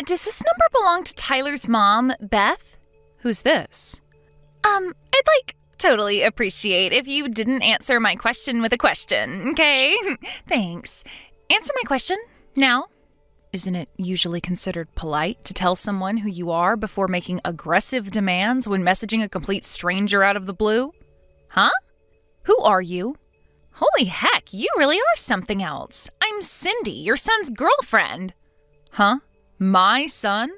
Does this number belong to Tyler's mom, Beth? Who's this? I'd totally appreciate if you didn't answer my question with a question, okay? Thanks. Answer my question, now. Isn't it usually considered polite to tell someone who you are before making aggressive demands when messaging a complete stranger out of the blue? Huh? Who are you? Holy heck, you really are something else. I'm Cindy, your son's girlfriend. Huh? My son?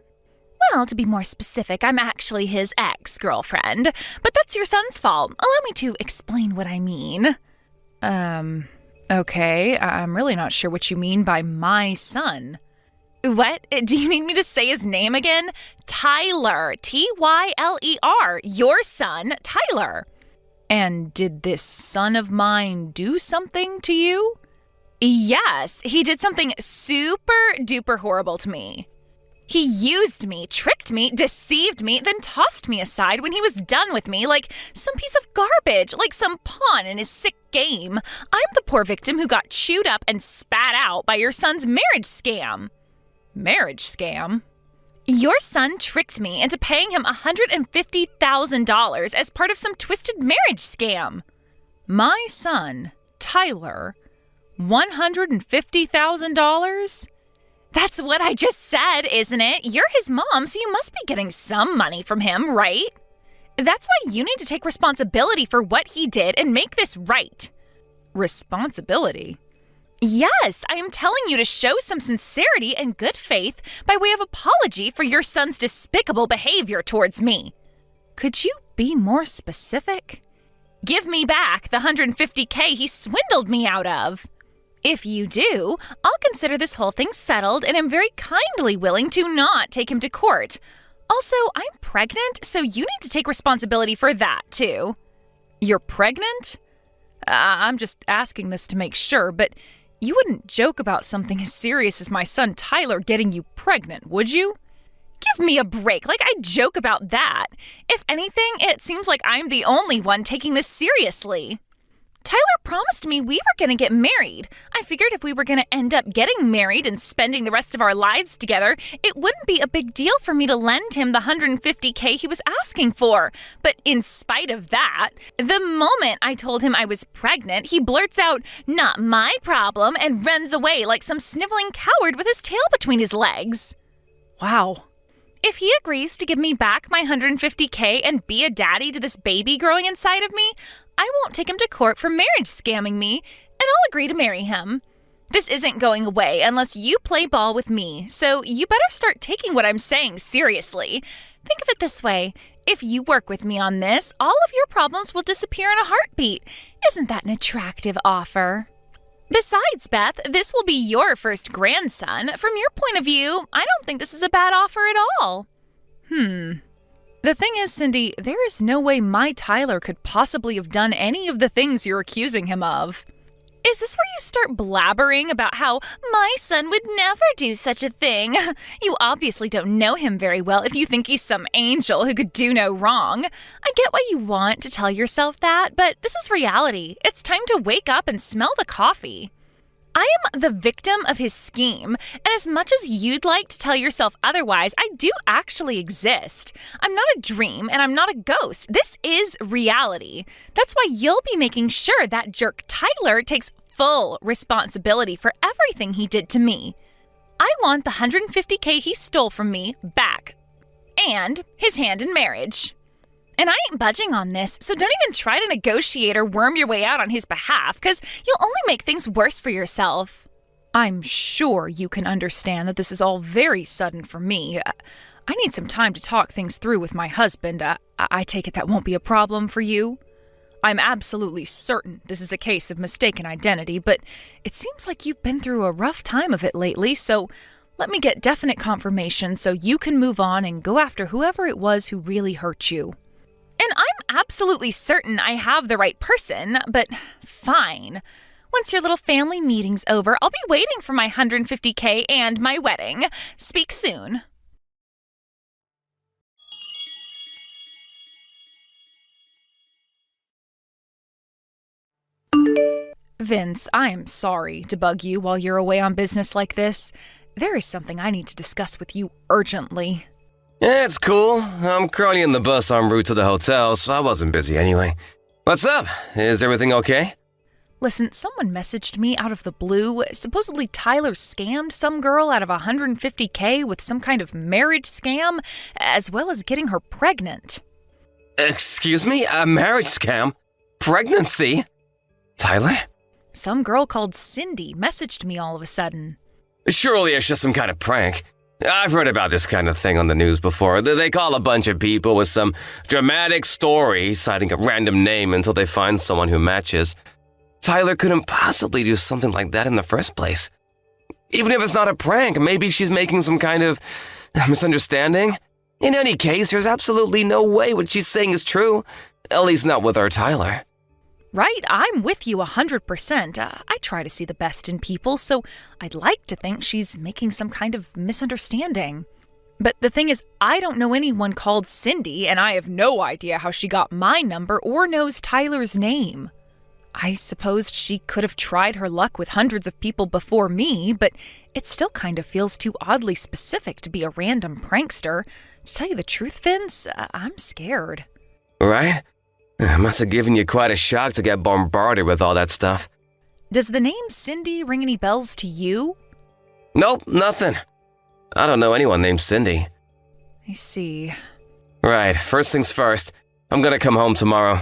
Well, to be more specific, I'm actually his ex-girlfriend. But that's your son's fault. Allow me to explain what I mean. Okay. I'm really not sure what you mean by my son. What? Do you need me to say his name again? Tyler. Tyler. Your son, Tyler. And did this son of mine do something to you? Yes, he did something super duper horrible to me. He used me, tricked me, deceived me, then tossed me aside when he was done with me like some piece of garbage, like some pawn in his sick game. I'm the poor victim who got chewed up and spat out by your son's marriage scam. Marriage scam? Your son tricked me into paying him $150,000 as part of some twisted marriage scam. My son, Tyler, $150,000? That's what I just said, isn't it? You're his mom, so you must be getting some money from him, right? That's why you need to take responsibility for what he did and make this right. Responsibility? Yes, I am telling you to show some sincerity and good faith by way of apology for your son's despicable behavior towards me. Could you be more specific? Give me back the $150K he swindled me out of. If you do, I'll consider this whole thing settled and am very kindly willing to not take him to court. Also, I'm pregnant, so you need to take responsibility for that, too. You're pregnant? I'm just asking this to make sure, but you wouldn't joke about something as serious as my son Tyler getting you pregnant, would you? Give me a break, like I joke about that. If anything, it seems like I'm the only one taking this seriously. Tyler promised me we were going to get married. I figured if we were going to end up getting married and spending the rest of our lives together, it wouldn't be a big deal for me to lend him the $150K he was asking for. But in spite of that, the moment I told him I was pregnant, he blurts out, "Not my problem," and runs away like some sniveling coward with his tail between his legs. Wow. If he agrees to give me back my $150K and be a daddy to this baby growing inside of me, I won't take him to court for marriage scamming me, and I'll agree to marry him. This isn't going away unless you play ball with me, so you better start taking what I'm saying seriously. Think of it this way. If you work with me on this, all of your problems will disappear in a heartbeat. Isn't that an attractive offer? Besides, Beth, this will be your first grandson. From your point of view, I don't think this is a bad offer at all. The thing is, Cindy, there is no way my Tyler could possibly have done any of the things you're accusing him of. Is this where you start blabbering about how my son would never do such a thing? You obviously don't know him very well if you think he's some angel who could do no wrong. I get why you want to tell yourself that, but this is reality. It's time to wake up and smell the coffee. I am the victim of his scheme, and as much as you'd like to tell yourself otherwise, I do actually exist. I'm not a dream, and I'm not a ghost. This is reality. That's why you'll be making sure that jerk Tyler takes full responsibility for everything he did to me. I want the $150K he stole from me back, and his hand in marriage. And I ain't budging on this, so don't even try to negotiate or worm your way out on his behalf, because you'll only make things worse for yourself. I'm sure you can understand that this is all very sudden for me. I need some time to talk things through with my husband. I take it that won't be a problem for you? I'm absolutely certain this is a case of mistaken identity, but it seems like you've been through a rough time of it lately, so let me get definite confirmation so you can move on and go after whoever it was who really hurt you. And I'm absolutely certain I have the right person, but fine. Once your little family meeting's over, I'll be waiting for my $150K and my wedding. Speak soon. Vince, I am sorry to bug you while you're away on business like this. there is something I need to discuss with you urgently. Yeah, it's cool. I'm currently in the bus en route to the hotel, so I wasn't busy anyway. What's up? Is everything okay? Listen, someone messaged me out of the blue. Supposedly Tyler scammed some girl out of $150K with some kind of marriage scam, as well as getting her pregnant. Excuse me? A marriage scam? Pregnancy? Tyler? Some girl called Cindy messaged me all of a sudden. Surely it's just some kind of prank. I've heard about this kind of thing on the news before. They call a bunch of people with some dramatic story, citing a random name until they find someone who matches. Tyler couldn't possibly do something like that in the first place. Even if it's not a prank, maybe she's making some kind of misunderstanding. In any case, there's absolutely no way what she's saying is true. At least not with our Tyler. Right, I'm with you 100%. I try to see the best in people, so I'd like to think she's making some kind of misunderstanding. But the thing is, I don't know anyone called Cindy, and I have no idea how she got my number or knows Tyler's name. I supposed she could have tried her luck with hundreds of people before me, but it still kind of feels too oddly specific to be a random prankster. To tell you the truth, Vince, I'm scared. Right? It must have given you quite a shock to get bombarded with all that stuff. Does the name Cindy ring any bells to you? Nope, nothing. I don't know anyone named Cindy. I see. Right, first things first. I'm gonna come home tomorrow.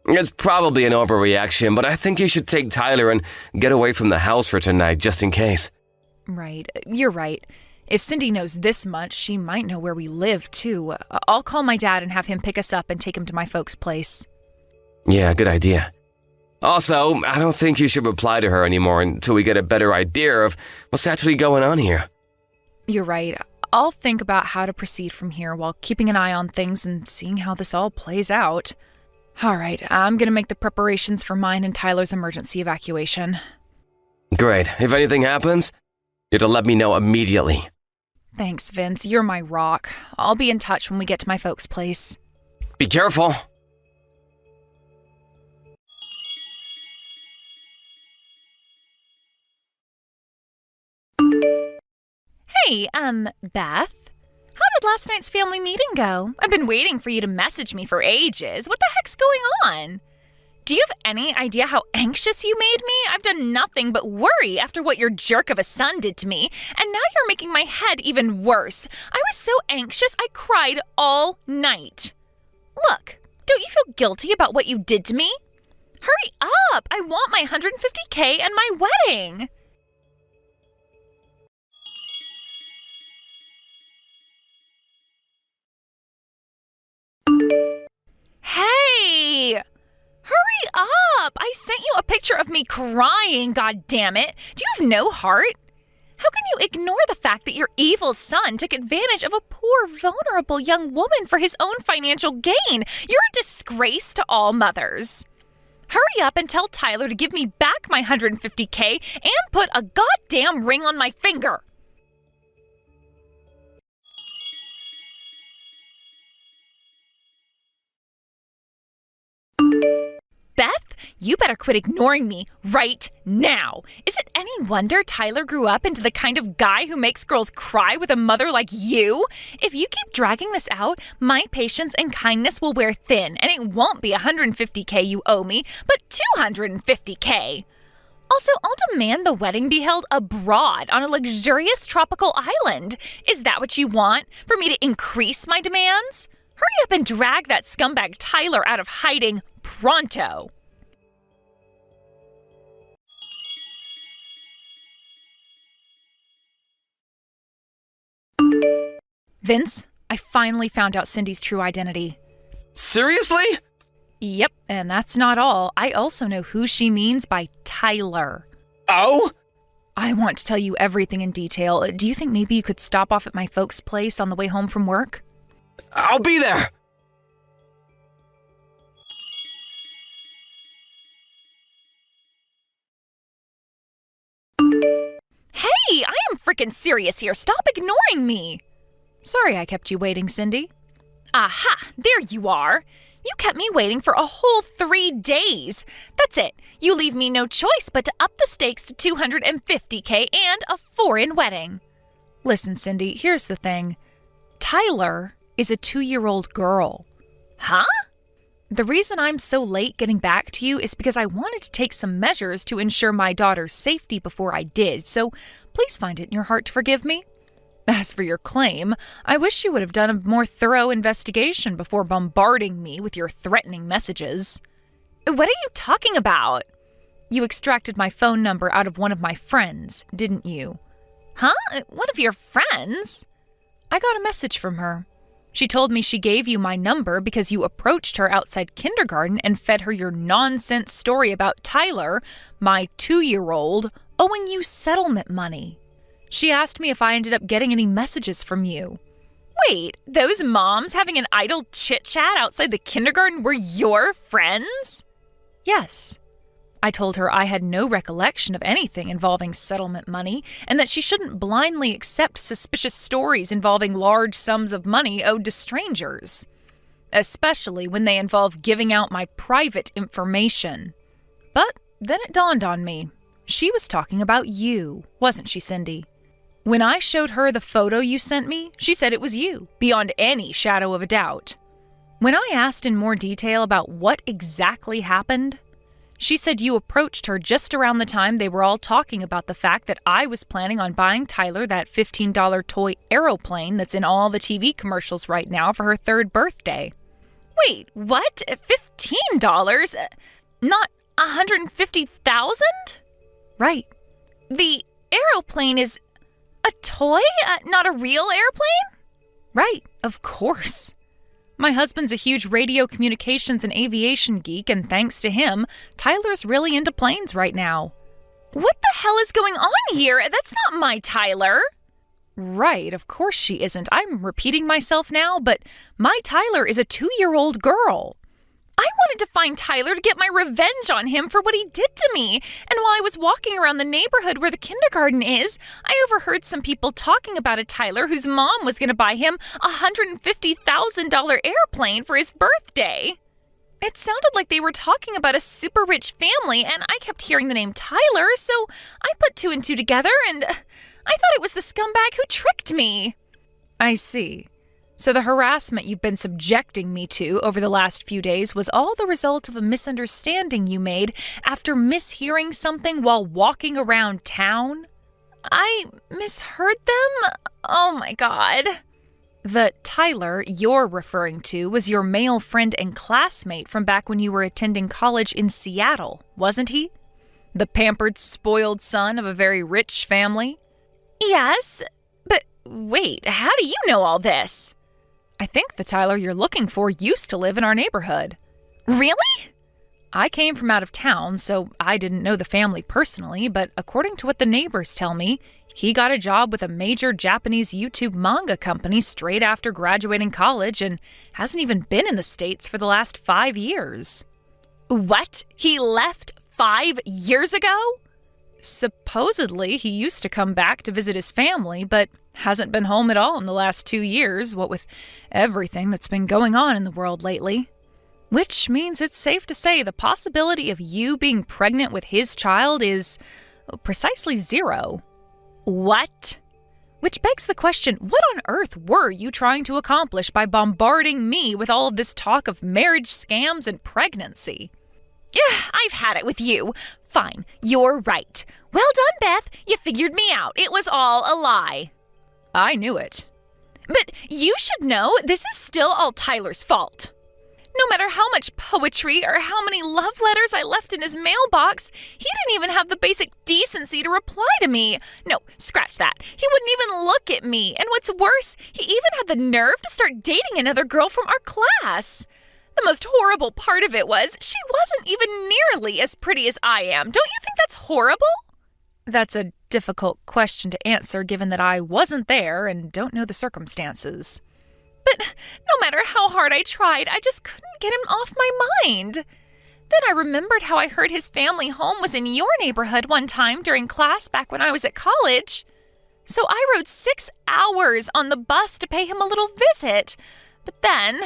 It's probably an overreaction, but I think you should take Tyler and get away from the house for tonight, just in case. Right, you're right. If Cindy knows this much, she might know where we live, too. I'll call my dad and have him pick us up and take him to my folks' place. Yeah, good idea. Also, I don't think you should reply to her anymore until we get a better idea of what's actually going on here. You're right. I'll think about how to proceed from here while keeping an eye on things and seeing how this all plays out. All right, I'm gonna make the preparations for mine and Tyler's emergency evacuation. Great. If anything happens, you have to let me know immediately. Thanks, Vince. You're my rock. I'll be in touch when we get to my folks' place. Be careful. Hey, Beth? How did last night's family meeting go? I've been waiting for you to message me for ages. What the heck's going on? Do you have any idea how anxious you made me? I've done nothing but worry after what your jerk of a son did to me, and now you're making my head even worse. I was so anxious I cried all night. Look, don't you feel guilty about what you did to me? Hurry up! I want my $150K and my wedding! Hey! Hurry up! I sent you a picture of me crying, goddammit! Do you have no heart? How can you ignore the fact that your evil son took advantage of a poor, vulnerable young woman for his own financial gain? You're a disgrace to all mothers. Hurry up and tell Tyler to give me back my $150K and put a goddamn ring on my finger. Beth, you better quit ignoring me right now. Is it any wonder Tyler grew up into the kind of guy who makes girls cry with a mother like you? If you keep dragging this out, my patience and kindness will wear thin, and it won't be $150K you owe me, but $250K. Also, I'll demand the wedding be held abroad on a luxurious tropical island. Is that what you want? For me to increase my demands? Hurry up and drag that scumbag Tyler out of hiding pronto. Vince, I finally found out Cindy's true identity. Seriously? Yep, and that's not all. I also know who she means by Tyler. Oh? I want to tell you everything in detail. Do you think maybe you could stop off at my folks' place on the way home from work? I'll be there. Hey, I am freaking serious here. Stop ignoring me. Sorry I kept you waiting, Cindy. Aha, there you are. You kept me waiting for a whole 3 days. That's it. You leave me no choice but to up the stakes to $250K and a foreign wedding. Listen, Cindy, here's the thing. Tyler is a 2-year-old girl. Huh? The reason I'm so late getting back to you is because I wanted to take some measures to ensure my daughter's safety before I did, so please find it in your heart to forgive me. As for your claim, I wish you would have done a more thorough investigation before bombarding me with your threatening messages. What are you talking about? You extracted my phone number out of one of my friends, didn't you? Huh? One of your friends? I got a message from her. She told me she gave you my number because you approached her outside kindergarten and fed her your nonsense story about Tyler, my 2-year-old, owing you settlement money. She asked me if I ended up getting any messages from you. Wait, those moms having an idle chit-chat outside the kindergarten were your friends? Yes. I told her I had no recollection of anything involving settlement money and that she shouldn't blindly accept suspicious stories involving large sums of money owed to strangers, especially when they involve giving out my private information. But then it dawned on me. She was talking about you, wasn't she, Cindy? When I showed her the photo you sent me, she said it was you, beyond any shadow of a doubt. When I asked in more detail about what exactly happened, she said you approached her just around the time they were all talking about the fact that I was planning on buying Tyler that $15 toy aeroplane that's in all the TV commercials right now for her 3rd birthday. Wait, what? $15? Not $150,000? Right. The aeroplane is a toy? Not a real airplane? Right, of course. My husband's a huge radio communications and aviation geek, and thanks to him, Tyler's really into planes right now. What the hell is going on here? That's not my Tyler. Right, of course she isn't. I'm repeating myself now, but my Tyler is a 2-year-old girl. I wanted to find Tyler to get my revenge on him for what he did to me. And while I was walking around the neighborhood where the kindergarten is, I overheard some people talking about a Tyler whose mom was going to buy him a $150,000 airplane for his birthday. It sounded like they were talking about a super rich family, and I kept hearing the name Tyler, so I put 2 and 2 together, and I thought it was the scumbag who tricked me. I see. So the harassment you've been subjecting me to over the last few days was all the result of a misunderstanding you made after mishearing something while walking around town? I misheard them? Oh my God. The Tyler you're referring to was your male friend and classmate from back when you were attending college in Seattle, wasn't he? The pampered, spoiled son of a very rich family? Yes, but wait, how do you know all this? I think the Tyler you're looking for used to live in our neighborhood. Really? I came from out of town, so I didn't know the family personally, but according to what the neighbors tell me, he got a job with a major Japanese YouTube manga company straight after graduating college and hasn't even been in the States for the last 5 years. What? He left 5 years ago? Supposedly, he used to come back to visit his family, but hasn't been home at all in the last 2 years, what with everything that's been going on in the world lately. Which means it's safe to say the possibility of you being pregnant with his child is precisely 0. What? Which begs the question, what on earth were you trying to accomplish by bombarding me with all of this talk of marriage scams and pregnancy? I've had it with you. Fine, you're right. Well done, Beth. You figured me out. It was all a lie. I knew it. But you should know this is still all Tyler's fault. No matter how much poetry or how many love letters I left in his mailbox, he didn't even have the basic decency to reply to me. No, scratch that. He wouldn't even look at me. And what's worse, he even had the nerve to start dating another girl from our class. The most horrible part of it was she wasn't even nearly as pretty as I am. Don't you think that's horrible? That's a difficult question to answer given that I wasn't there and don't know the circumstances. But no matter how hard I tried, I just couldn't get him off my mind. Then I remembered how I heard his family home was in your neighborhood one time during class back when I was at college. So I rode 6 hours on the bus to pay him a little visit. But then,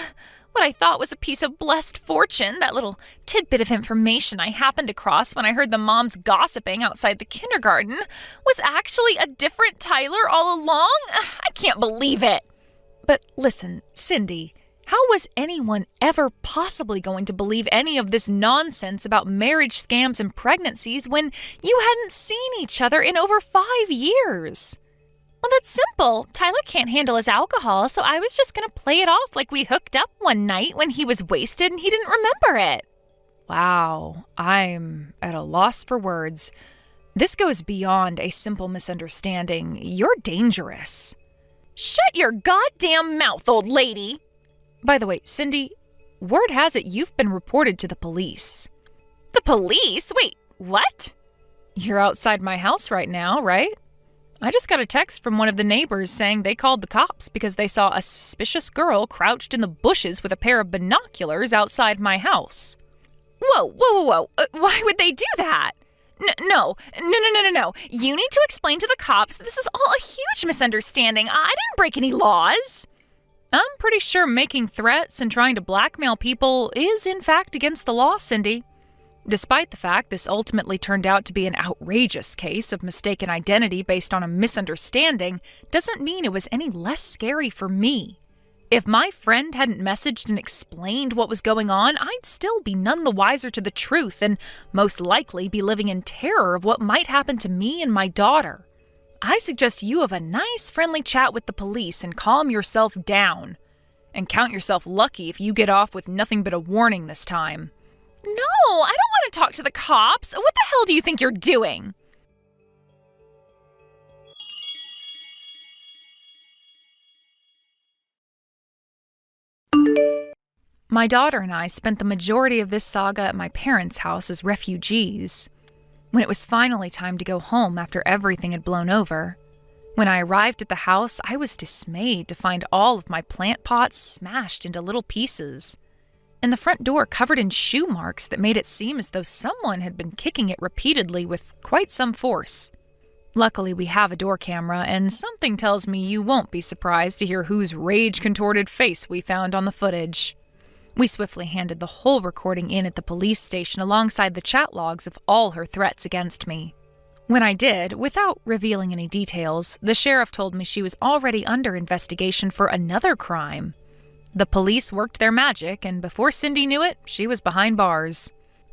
What I thought was a piece of blessed fortune, that little tidbit of information I happened across when I heard the moms gossiping outside the kindergarten, was actually a different Tyler all along? I can't believe it. But listen, Cindy, how was anyone ever possibly going to believe any of this nonsense about marriage scams and pregnancies when you hadn't seen each other in over 5 years? Well, that's simple. Tyler can't handle his alcohol, so I was just going to play it off like we hooked up one night when he was wasted and he didn't remember it. Wow, I'm at a loss for words. This goes beyond a simple misunderstanding. You're dangerous. Shut your goddamn mouth, old lady. By the way, Cindy, word has it you've been reported to the police. The police? Wait, what? You're outside my house right now, right? I just got a text from one of the neighbors saying they called the cops because they saw a suspicious girl crouched in the bushes with a pair of binoculars outside my house. Whoa. Why would they do that? No. You need to explain to the cops that this is all a huge misunderstanding. I didn't break any laws. I'm pretty sure making threats and trying to blackmail people is in fact against the law, Cindy. Despite the fact this ultimately turned out to be an outrageous case of mistaken identity based on a misunderstanding, doesn't mean it was any less scary for me. If my friend hadn't messaged and explained what was going on, I'd still be none the wiser to the truth and most likely be living in terror of what might happen to me and my daughter. I suggest you have a nice friendly chat with the police and calm yourself down. And count yourself lucky if you get off with nothing but a warning this time. No, I don't want to talk to the cops. What the hell do you think you're doing? My daughter and I spent the majority of this saga at my parents' house as refugees. When it was finally time to go home after everything had blown over, when I arrived at the house, I was dismayed to find all of my plant pots smashed into little pieces, and the front door covered in shoe marks that made it seem as though someone had been kicking it repeatedly with quite some force. Luckily, we have a door camera, and something tells me you won't be surprised to hear whose rage-contorted face we found on the footage. We swiftly handed the whole recording in at the police station alongside the chat logs of all her threats against me. When I did, without revealing any details, the sheriff told me she was already under investigation for another crime. The police worked their magic, and before Cindy knew it, she was behind bars.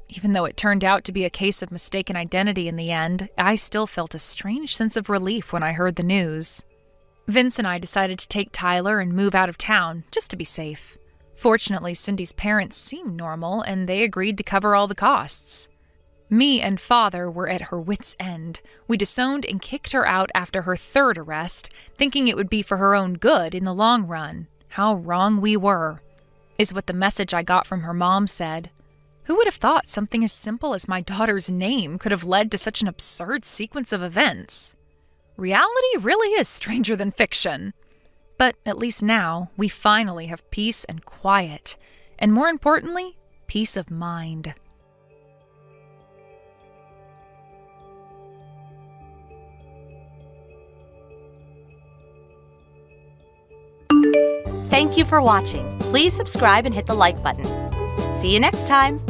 Even though it turned out to be a case of mistaken identity in the end, I still felt a strange sense of relief when I heard the news. Vince and I decided to take Tyler and move out of town, just to be safe. Fortunately, Cindy's parents seemed normal, and they agreed to cover all the costs. Me and Father were at her wits' end. We disowned and kicked her out after her third arrest, thinking it would be for her own good in the long run. How wrong we were, is what the message I got from her mom said. Who would have thought something as simple as my daughter's name could have led to such an absurd sequence of events? Reality really is stranger than fiction. But at least now, we finally have peace and quiet, and more importantly, peace of mind. Thank you for watching. Please subscribe and hit the like button. See you next time.